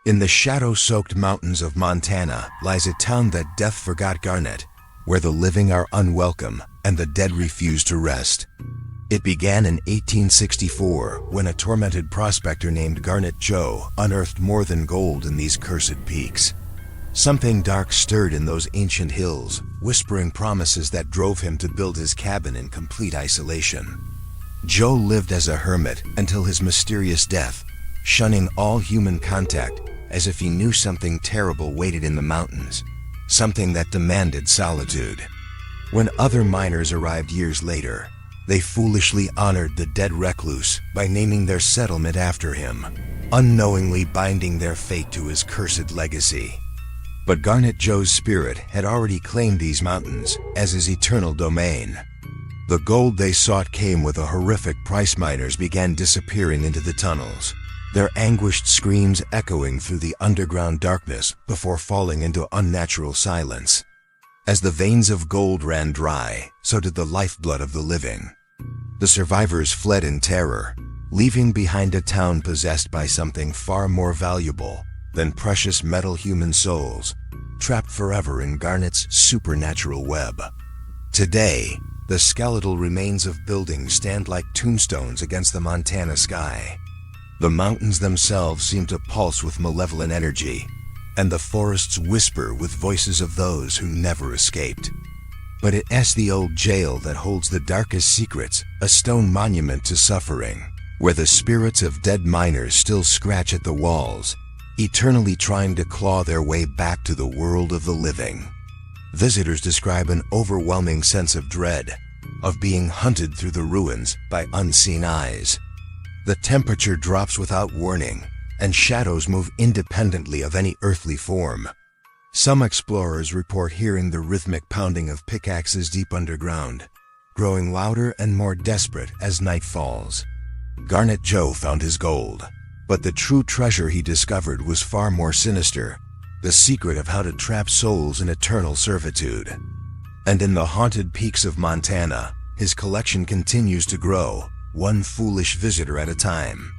In the shadow-soaked mountains of Montana lies a town that death forgot Garnet, where the living are unwelcome and the dead refuse to rest. It began in 1864 when a tormented prospector named Garnet Joe unearthed more than gold in these cursed peaks. Something dark stirred in those ancient hills, whispering promises that drove him to build his cabin in complete isolation. Joe lived as a hermit until his mysterious death, shunning all human contact as if he knew something terrible waited in the mountains, something that demanded solitude. When other miners arrived years later, they foolishly honored the dead recluse by naming their settlement after him, unknowingly binding their fate to his cursed legacy. But Garnet Joe's spirit had already claimed these mountains as his eternal domain. The gold they sought came with a horrific price. Miners began disappearing into the tunnels, their anguished screams echoing through the underground darkness before falling into unnatural silence. As the veins of gold ran dry, so did the lifeblood of the living. The survivors fled in terror, leaving behind a town possessed by something far more valuable than precious metal. Human souls, trapped forever in Garnet's supernatural web. Today, the skeletal remains of buildings stand like tombstones against the Montana sky. The mountains themselves seem to pulse with malevolent energy, and the forests whisper with voices of those who never escaped. But it's the old jail that holds the darkest secrets, a stone monument to suffering, where the spirits of dead miners still scratch at the walls, eternally trying to claw their way back to the world of the living. Visitors describe an overwhelming sense of dread, of being hunted through the ruins by unseen eyes. The temperature drops without warning, and shadows move independently of any earthly form. Some explorers report hearing the rhythmic pounding of pickaxes deep underground, growing louder and more desperate as night falls. Garnet Joe found his gold, but the true treasure he discovered was far more sinister, the secret of how to trap souls in eternal servitude. And in the haunted peaks of Montana, his collection continues to grow, one foolish visitor at a time.